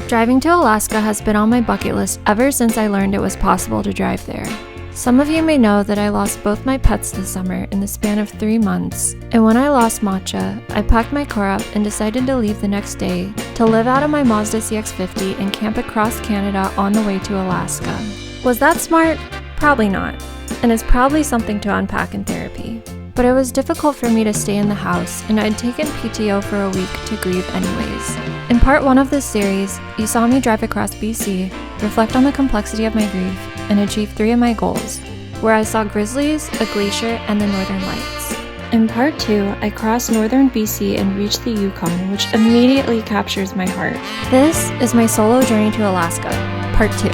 Driving to Alaska has been on my bucket list ever since I learned it was possible to drive there. Some of you may know that I lost both my pets this summer in the span of 3 months, and when I lost Matcha, I packed my car up and decided to leave the next day to live out of my Mazda CX-50 and camp across Canada on the way to Alaska. Was that smart? Probably not, and it's probably something to unpack in therapy. But it was difficult for me to stay in the house, and I'd taken PTO for a week to grieve anyways. In part 1 of this series, you saw me drive across BC, reflect on the complexity of my grief, and achieve 3 of my goals, where I saw grizzlies, a glacier, and the northern lights. In part 2, I crossed northern BC and reached the Yukon, which immediately captures my heart. This is my solo journey to Alaska, part 2.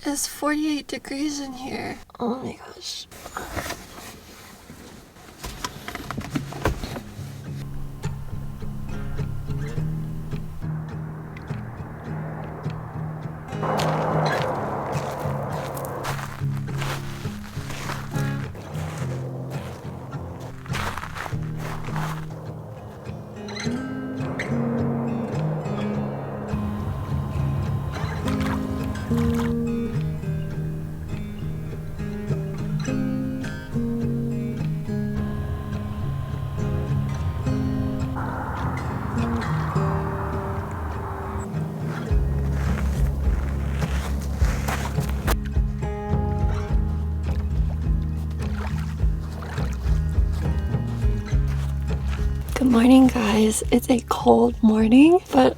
It's 48 degrees in here. Oh my gosh. Good morning, guys. It's a cold morning, but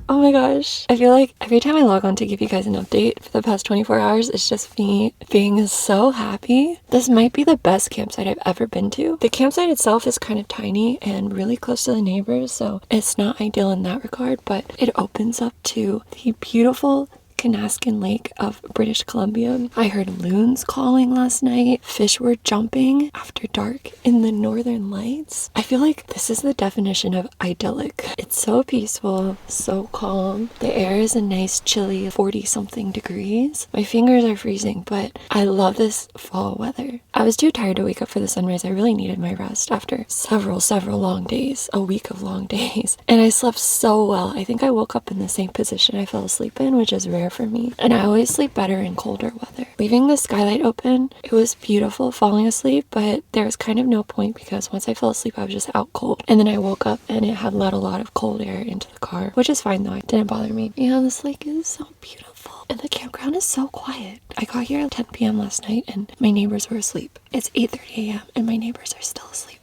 oh my gosh, I feel like every time I log on to give you guys an update for the past 24 hours, it's just me being so happy. This might be the best campsite I've ever been to. The campsite itself is kind of tiny and really close to the neighbors, so it's not ideal in that regard, but it opens up to the beautiful Kanaskan Lake of British Columbia. I heard loons calling last night. Fish were jumping after dark in the northern lights. I feel like this is the definition of idyllic. It's so peaceful, so calm. The air is a nice chilly 40-something degrees. My fingers are freezing, but I love this fall weather. I was too tired to wake up for the sunrise. I really needed my rest after several long days, a week of long days. And I slept so well. I think I woke up in the same position I fell asleep in, which is rare for me, and I always sleep better in colder weather. Leaving the skylight open, it was beautiful falling asleep, but there was kind of no point because once I fell asleep I was just out cold, and then I woke up and it had let a lot of cold air into the car, which is fine though, it didn't bother me. Yeah, this lake is so beautiful and the campground is so quiet. I got here at 10 p.m. last night and my neighbors were asleep. It's 8:30 a.m. and my neighbors are still asleep.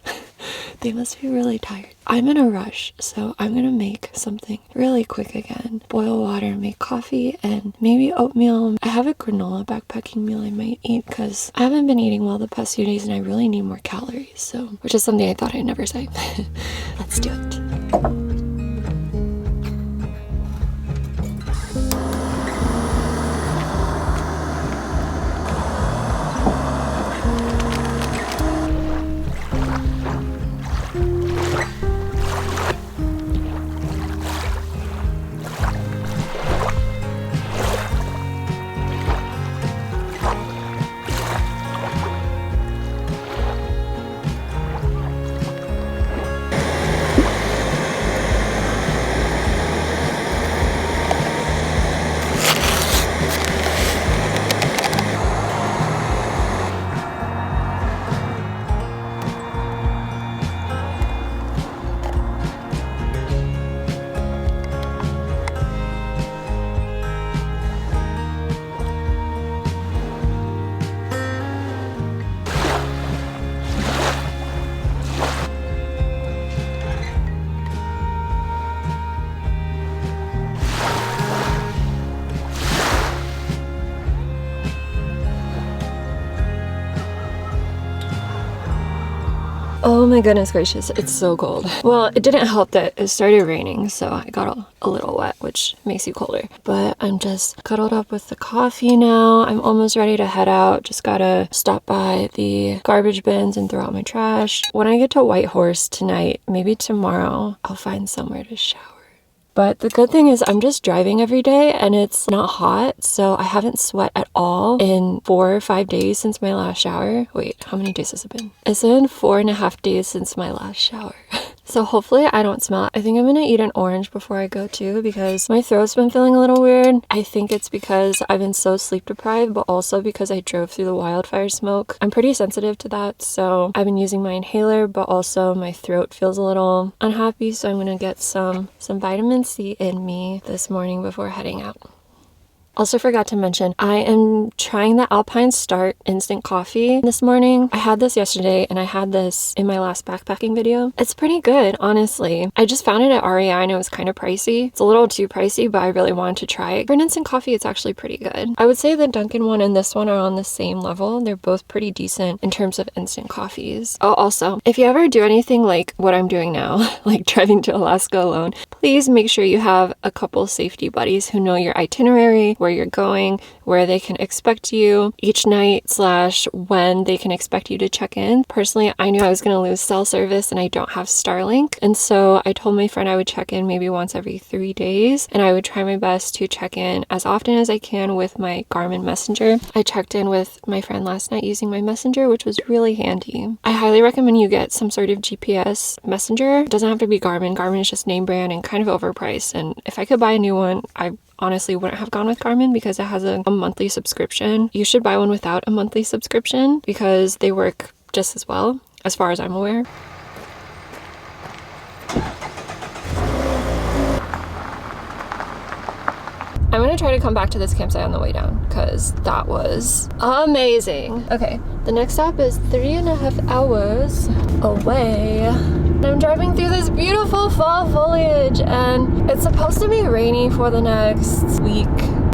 They must be really tired. I'm in a rush, so I'm gonna make something really quick again. Boil water, make coffee, and maybe oatmeal. I have a granola backpacking meal I might eat because I haven't been eating well the past few days and I really need more calories, so, which is something I thought I'd never say. Let's do it. Oh my goodness gracious, it's so cold. Well, it didn't help that it started raining, so I got a little wet, which makes you colder. But I'm just cuddled up with the coffee now. I'm almost ready to head out. Just gotta stop by the garbage bins and throw out my trash. When I get to Whitehorse tonight, maybe tomorrow, I'll find somewhere to shower. But the good thing is I'm just driving every day and it's not hot, so I haven't sweat at all in 4 or 5 days since my last shower. Wait, how many days has it been? It's been 4.5 days since my last shower. So hopefully I don't smell. I think I'm gonna eat an orange before I go too because my throat's been feeling a little weird. I think it's because I've been so sleep deprived, but also because I drove through the wildfire smoke. I'm pretty sensitive to that, so I've been using my inhaler, but also my throat feels a little unhappy, so I'm gonna get some vitamin C in me this morning before heading out. Also forgot to mention, I am trying the Alpine Start instant coffee this morning. I had this yesterday and I had this in my last backpacking video. It's pretty good, honestly. I just found it at REI and it was kind of pricey. It's a little too pricey, but I really wanted to try it. For an instant coffee, it's actually pretty good. I would say the Dunkin' one and this one are on the same level. They're both pretty decent in terms of instant coffees. Oh, also, if you ever do anything like what I'm doing now, like driving to Alaska alone, please make sure you have a couple safety buddies who know your itinerary, where you're going, where they can expect you each night / when they can expect you to check in. Personally, I knew I was going to lose cell service and I don't have Starlink. And so I told my friend I would check in maybe once every 3 days and I would try my best to check in as often as I can with my Garmin Messenger. I checked in with my friend last night using my Messenger, which was really handy. I highly recommend you get some sort of GPS messenger. It doesn't have to be Garmin. Garmin is just name brand and kind of overpriced. And if I could buy a new one, I honestly wouldn't have gone with Garmin because it has a monthly subscription. You should buy one without a monthly subscription because they work just as well, as far as I'm aware. I'm gonna try to come back to this campsite on the way down because that was amazing. Okay, the next stop is 3.5 hours away. I'm driving through this beautiful fall foliage and it's supposed to be rainy for the next week.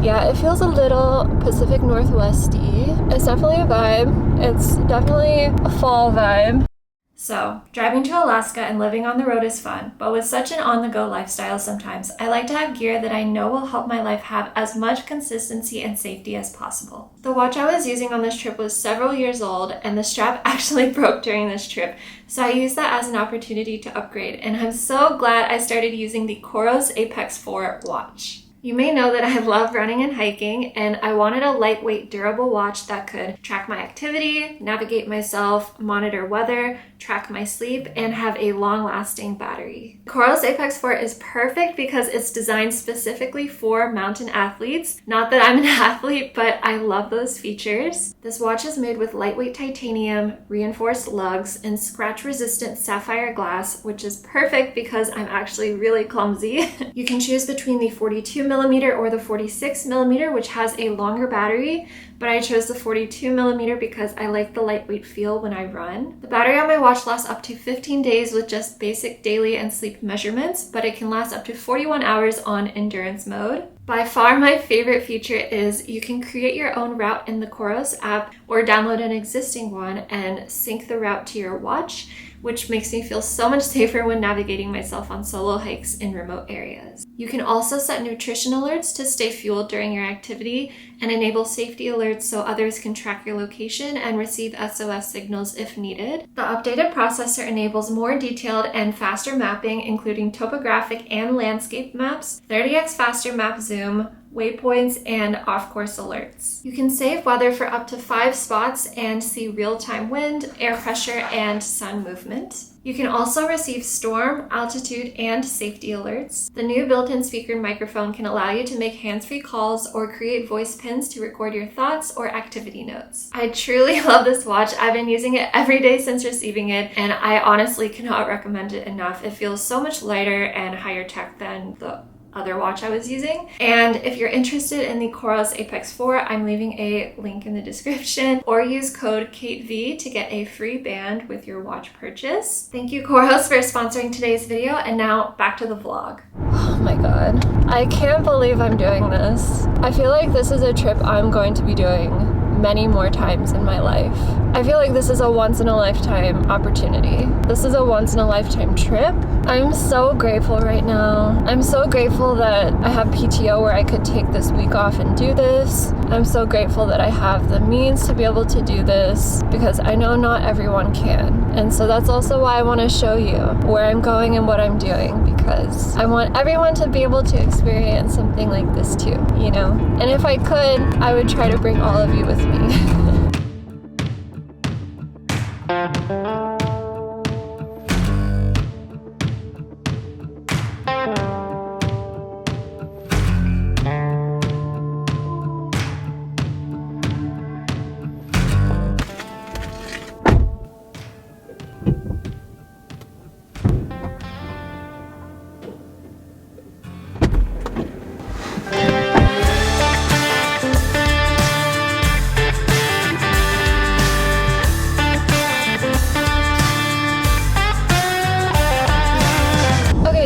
Yeah, it feels a little Pacific Northwesty. It's definitely a vibe. It's definitely a fall vibe. So, driving to Alaska and living on the road is fun, but with such an on-the-go lifestyle sometimes, I like to have gear that I know will help my life have as much consistency and safety as possible. The watch I was using on this trip was several years old, and the strap actually broke during this trip, so I used that as an opportunity to upgrade, and I'm so glad I started using the Coros Apex 4 watch. You may know that I love running and hiking, and I wanted a lightweight, durable watch that could track my activity, navigate myself, monitor weather, track my sleep, and have a long-lasting battery. Coros Apex 4 is perfect because it's designed specifically for mountain athletes. Not that I'm an athlete, but I love those features. This watch is made with lightweight titanium, reinforced lugs, and scratch-resistant sapphire glass, which is perfect because I'm actually really clumsy. You can choose between the 42mm or the 46mm, which has a longer battery, but I chose the 42mm because I like the lightweight feel when I run. The battery on my watch lasts up to 15 days with just basic daily and sleep measurements, but it can last up to 41 hours on endurance mode. By far my favorite feature is you can create your own route in the Coros app or download an existing one and sync the route to your watch, which makes me feel so much safer when navigating myself on solo hikes in remote areas. You can also set nutrition alerts to stay fueled during your activity and enable safety alerts so others can track your location and receive SOS signals if needed. The updated processor enables more detailed and faster mapping, including topographic and landscape maps, 30x faster map zoom, waypoints, and off-course alerts. You can save weather for up to 5 spots and see real-time wind, air pressure, and sun movement. You can also receive storm, altitude, and safety alerts. The new built-in speaker microphone can allow you to make hands-free calls or create voice pins to record your thoughts or activity notes. I truly love this watch. I've been using it every day since receiving it, and I honestly cannot recommend it enough. It feels so much lighter and higher tech than the other watch I was using. And if you're interested in the Coros Apex 4, I'm leaving a link in the description, or use code KATEV to get a free band with your watch purchase. Thank you, Coros, for sponsoring today's video, and now back to the vlog. Oh my god, I can't believe I'm doing this. I feel like this is a trip I'm going to be doing many more times in my life. I feel like this is a once-in-a-lifetime opportunity. This is a once-in-a-lifetime trip. I'm so grateful right now. I'm so grateful that I have PTO where I could take this week off and do this. I'm so grateful that I have the means to be able to do this because I know not everyone can. And so that's also why I want to show you where I'm going and what I'm doing, because I want everyone to be able to experience something like this too, you know? And if I could, I would try to bring all of you with me.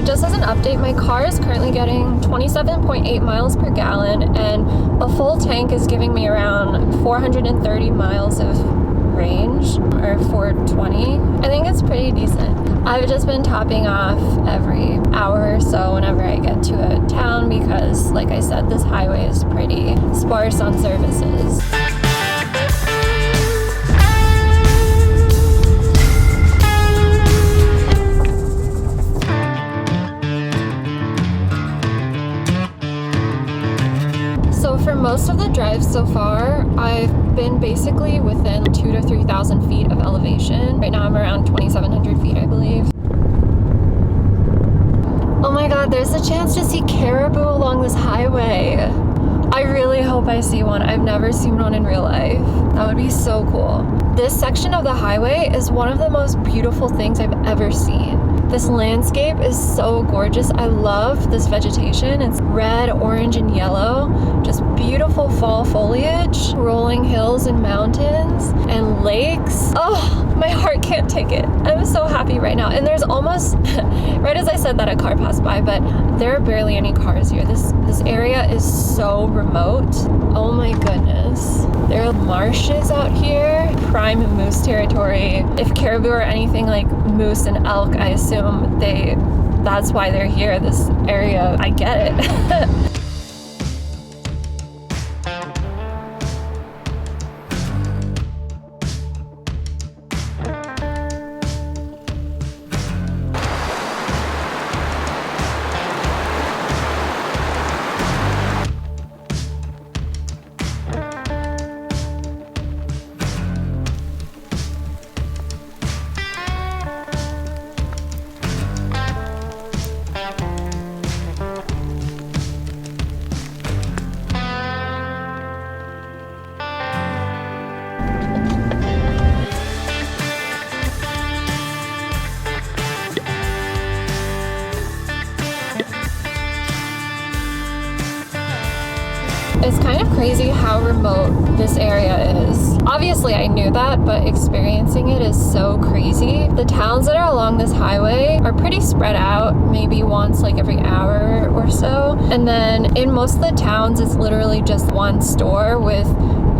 Just as an update, my car is currently getting 27.8 miles per gallon, and a full tank is giving me around 430 miles of range, or 420. I think it's pretty decent. I've just been topping off every hour or so whenever I get to a town because, like I said, this highway is pretty sparse on services. For most of the drives so far, I've been basically within 2,000 to 3,000 feet of elevation. Right now I'm around 2,700 feet, I believe. Oh my god, there's a chance to see caribou along this highway. I really hope I see one. I've never seen one in real life. That would be so cool. This section of the highway is one of the most beautiful things I've ever seen. This landscape is so gorgeous. I love this vegetation. It's red, orange, and yellow. Just beautiful fall foliage, rolling hills and mountains, and lakes. Oh, my heart can't take it. I'm so happy right now. And there's almost, right as I said that, a car passed by, but there are barely any cars here. This area is so remote. Oh my goodness. There are marshes out here, prime moose territory. If caribou are anything like moose and elk, I assume that's why they're here, this area. I get it. It's kind of crazy how remote this area is. Obviously I knew that, but experiencing it is so crazy. The towns that are along this highway are pretty spread out, maybe once like every hour or so. And then in most of the towns, it's literally just one store with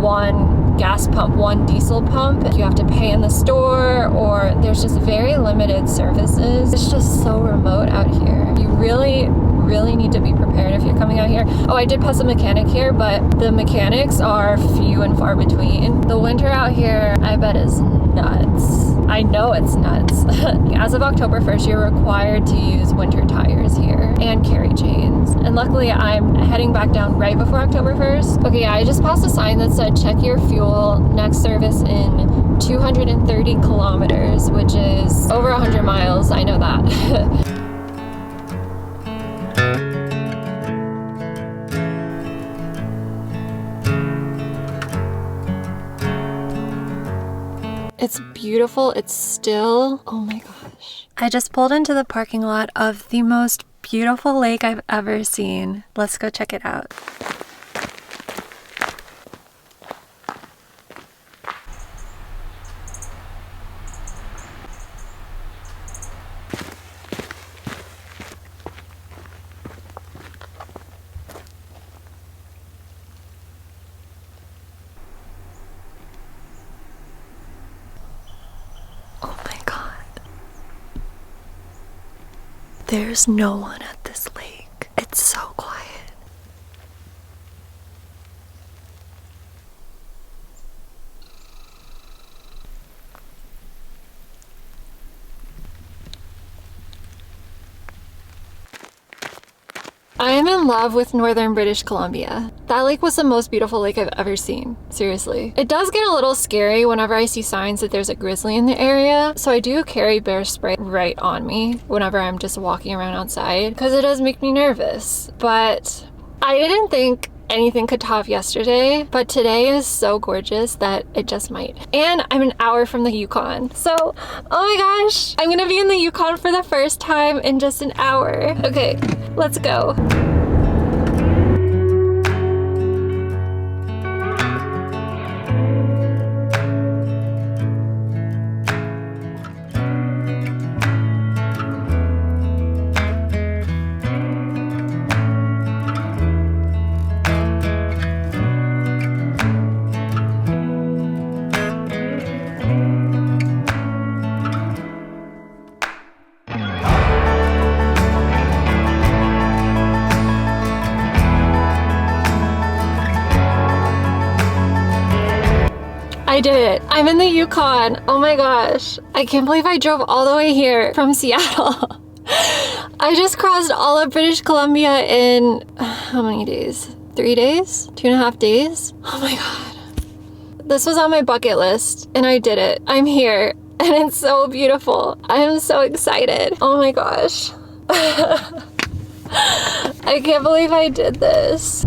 one gas pump, one diesel pump. You have to pay in the store, or there's just very limited services. It's just so remote out here. You really need to be prepared if you're coming out here. Oh, I did pass a mechanic here, but the mechanics are few and far between. The winter out here, I bet, is nuts. I know it's nuts. As of October 1st, you're required to use winter tires here and carry chains. And luckily, I'm heading back down right before October 1st. Okay, yeah, I just passed a sign that said, check your fuel, next service in 230 kilometers, which is over 100 miles. I know that. It's beautiful. It's still, oh my gosh. I just pulled into the parking lot of the most beautiful lake I've ever seen. Let's go check it out. There's no one at this lake. It's so quiet. I am in love with northern British Columbia. That lake was the most beautiful lake I've ever seen, seriously. It does get a little scary whenever I see signs that there's a grizzly in the area, so I do carry bear spray right on me whenever I'm just walking around outside, because it does make me nervous. But I didn't think anything could top yesterday, but today is so gorgeous that it just might. And I'm an hour from the Yukon. So, oh my gosh, I'm gonna be in the Yukon for the first time in just an hour. Okay, let's go. I did it. I'm in the Yukon. Oh my gosh. I can't believe I drove all the way here from Seattle. I just crossed all of British Columbia in how many days? 3 days? 2.5 days? Oh my god. This was on my bucket list and I did it. I'm here and it's so beautiful. I am so excited. Oh my gosh. I can't believe I did this.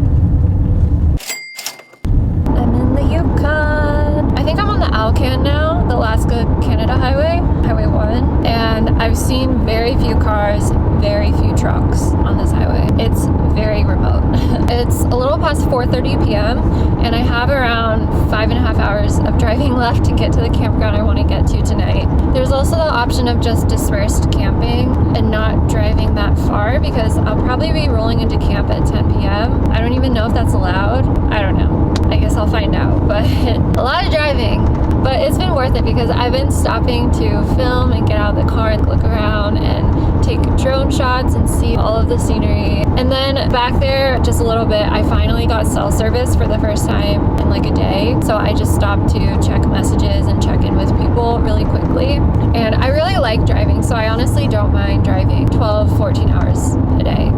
I'm in the Yukon. I think I'm on the Alcan now, the Alaska-Canada Highway, Highway 1, and I've seen very few cars, very few trucks on this highway. It's very remote. It's a little past 4:30 p.m. and I have around 5.5 hours of driving left to get to the campground I want to get to tonight. There's also the option of just dispersed camping and not driving that far, because I'll probably be rolling into camp at 10 p.m. I don't even know if that's allowed. I don't know. I guess I'll find out, but a lot of driving, but it's been worth it because I've been stopping to film and get out of the car and look around and take drone shots and see all of the scenery. And then back there just a little bit, I finally got cell service for the first time in like a day. So I just stopped to check messages and check in with people really quickly. And I really like driving, so I honestly don't mind driving 12, 14 hours a day.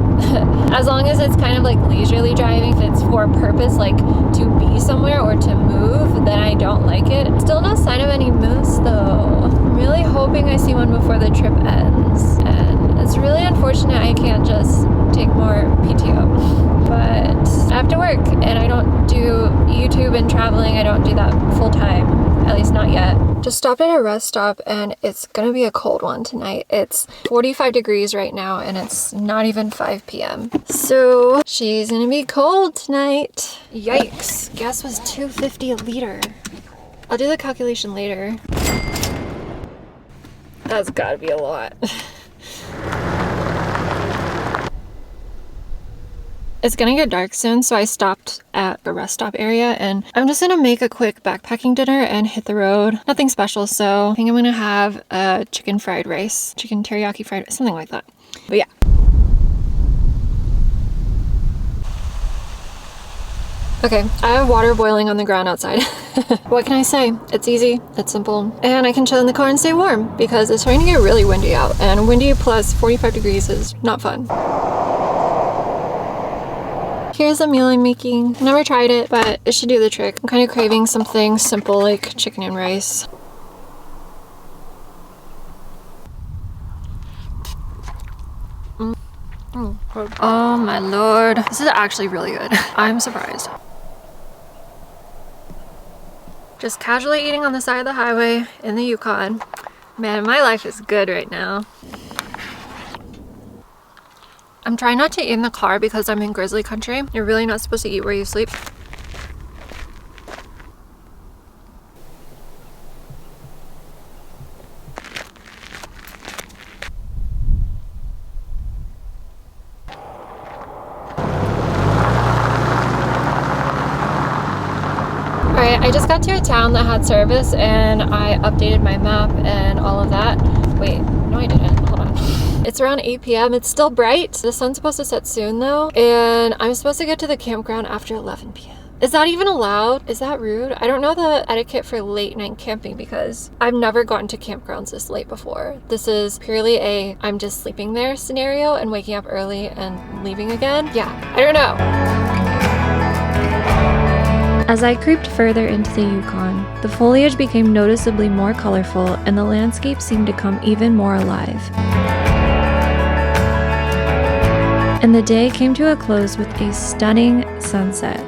As long as it's kind of like leisurely driving, if it's for a purpose like to be somewhere or to move, then I don't like it. Still no sign of any moose though. I'm really hoping I see one before the trip ends. And it's really unfortunate I can't just take more PTO. But I have to work and I don't do YouTube and traveling. I don't do that full time, at least not yet. Just stopped at a rest stop and it's gonna be a cold one tonight. It's 45 degrees right now and it's not even 5 p.m. So she's gonna be cold tonight. Yikes, gas was $2.50 a liter. I'll do the calculation later. That's gotta be a lot. It's gonna get dark soon, so I stopped at the rest stop area and I'm just gonna make a quick backpacking dinner and hit the road. Nothing special, so I think I'm gonna have a chicken fried rice, chicken teriyaki fried rice, something like that. But yeah. Okay, I have water boiling on the ground outside. What can I say? It's easy, it's simple, and I can chill in the car and stay warm because it's starting to get really windy out, and windy plus 45 degrees is not fun. Here's the meal I'm making. Never tried it, but it should do the trick. I'm kind of craving something simple like chicken and rice. Oh my lord. This is actually really good. I'm surprised. Just casually eating on the side of the highway in the Yukon. Man, my life is good right now. I'm trying not to eat in the car because I'm in grizzly country. You're really not supposed to eat where you sleep. Alright, I just got to a town that had service and I updated my map and all of that. Wait, no I didn't. Hold on. It's around 8 p.m. It's still bright. The sun's supposed to set soon though, and I'm supposed to get to the campground after 11 p.m. Is that even allowed? Is that rude? I don't know the etiquette for late night camping because I've never gotten to campgrounds this late before. This is purely a I'm just sleeping there scenario and waking up early and leaving again. Yeah, I don't know. As I creeped further into the Yukon, the foliage became noticeably more colorful and the landscape seemed to come even more alive. And the day came to a close with a stunning sunset.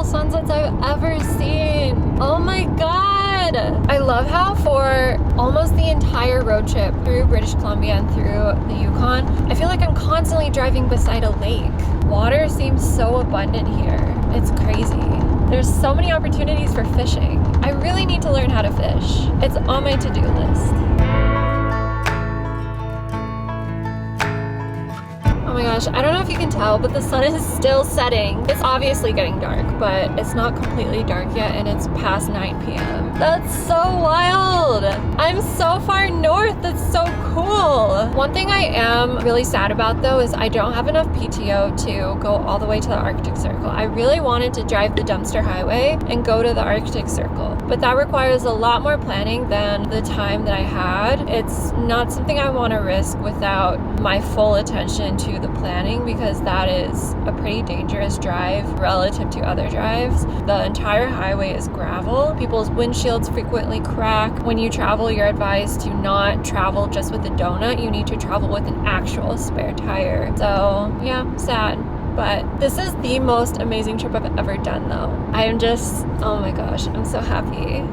Sunsets I've ever seen. Oh my god! I love how for almost the entire road trip through British Columbia and through the Yukon, I feel like I'm constantly driving beside a lake. Water seems so abundant here. It's crazy. There's so many opportunities for fishing. I really need to learn how to fish. It's on my to-do list. Oh my gosh, I don't know if you can tell, but the sun is still setting. It's obviously getting dark, but it's not completely dark yet, and it's past 9 p.m. That's so wild! I'm so far north, that's so cool! One thing I am really sad about though is I don't have enough PTO to go all the way to the Arctic Circle. I really wanted to drive the dumpster highway and go to the Arctic Circle, but that requires a lot more planning than the time that I had. It's not something I want to risk without my full attention to the planning, because that is a pretty dangerous drive relative to other drives. The entire highway is gravel. People's windshields frequently crack. When you travel, you're advised to not travel just with a donut. You need to travel with an actual spare tire. So yeah, sad. But this is the most amazing trip I've ever done though. I am just, oh my gosh, I'm so happy.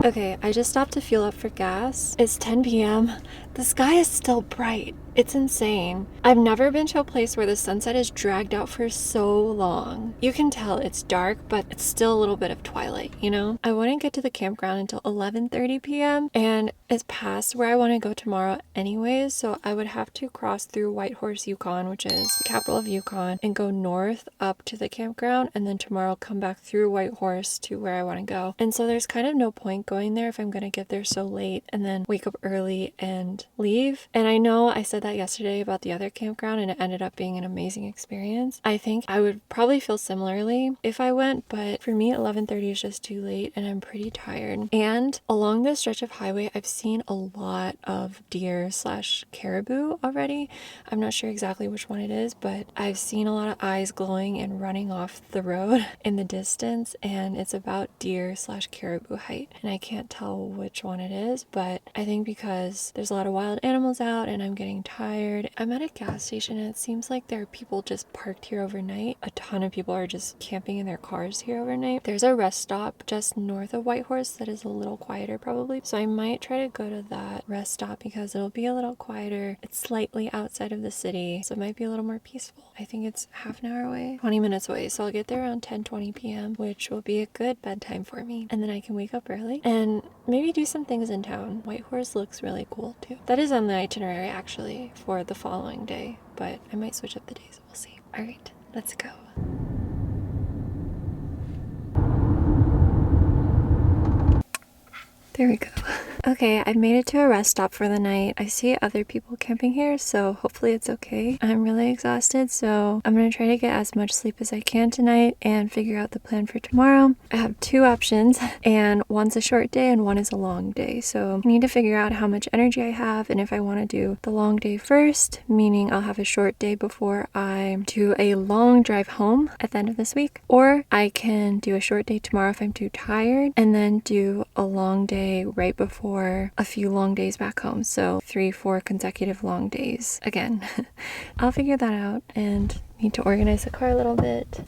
Okay, I just stopped to fuel up for gas. It's 10 p.m. The sky is still bright. It's insane. I've never been to a place where the sunset is dragged out for so long. You can tell it's dark, but it's still a little bit of twilight, you know? I wouldn't get to the campground until 11:30 p.m. and it's past where I want to go tomorrow anyways, so I would have to cross through Whitehorse, Yukon, which is the capital of Yukon, and go north up to the campground, and then tomorrow come back through Whitehorse to where I want to go. And so there's kind of no point going there if I'm going to get there so late and then wake up early and leave. And I know I said that yesterday about the other campground and it ended up being an amazing experience. I think I would probably feel similarly if I went, but for me 11:30 is just too late and I'm pretty tired. And along this stretch of highway I've seen a lot of deer slash caribou already. I'm not sure exactly which one it is, but I've seen a lot of eyes glowing and running off the road in the distance, and it's about deer slash caribou height, and I can't tell which one it is, but I think because there's a lot of wild animals out and I'm getting tired. I'm at a gas station and it seems like there are people just parked here overnight. A ton of people are just camping in their cars here overnight. There's a rest stop just north of Whitehorse that is a little quieter probably, so I might try to go to that rest stop because it'll be a little quieter. It's slightly outside of the city, so it might be a little more peaceful. I think it's half an hour away, 20 minutes away, so I'll get there around 10:20 p.m., which will be a good bedtime for me, and then I can wake up early and maybe do some things in town. Whitehorse looks really cool too. That is on the itinerary actually for the following day, but I might switch up the days. We'll see. All right, let's go. There we go. Okay, I've made it to a rest stop for the night. I see other people camping here, so hopefully it's okay. I'm really exhausted, so I'm gonna try to get as much sleep as I can tonight and figure out the plan for tomorrow. I have two options, and one's a short day and one is a long day. So I need to figure out how much energy I have and if I want to do the long day first, meaning I'll have a short day before I do a long drive home at the end of this week, or I can do a short day tomorrow if I'm too tired and then do a long day right before a few long days back home. So 3-4 consecutive long days again. I'll figure that out and need to organize the car a little bit.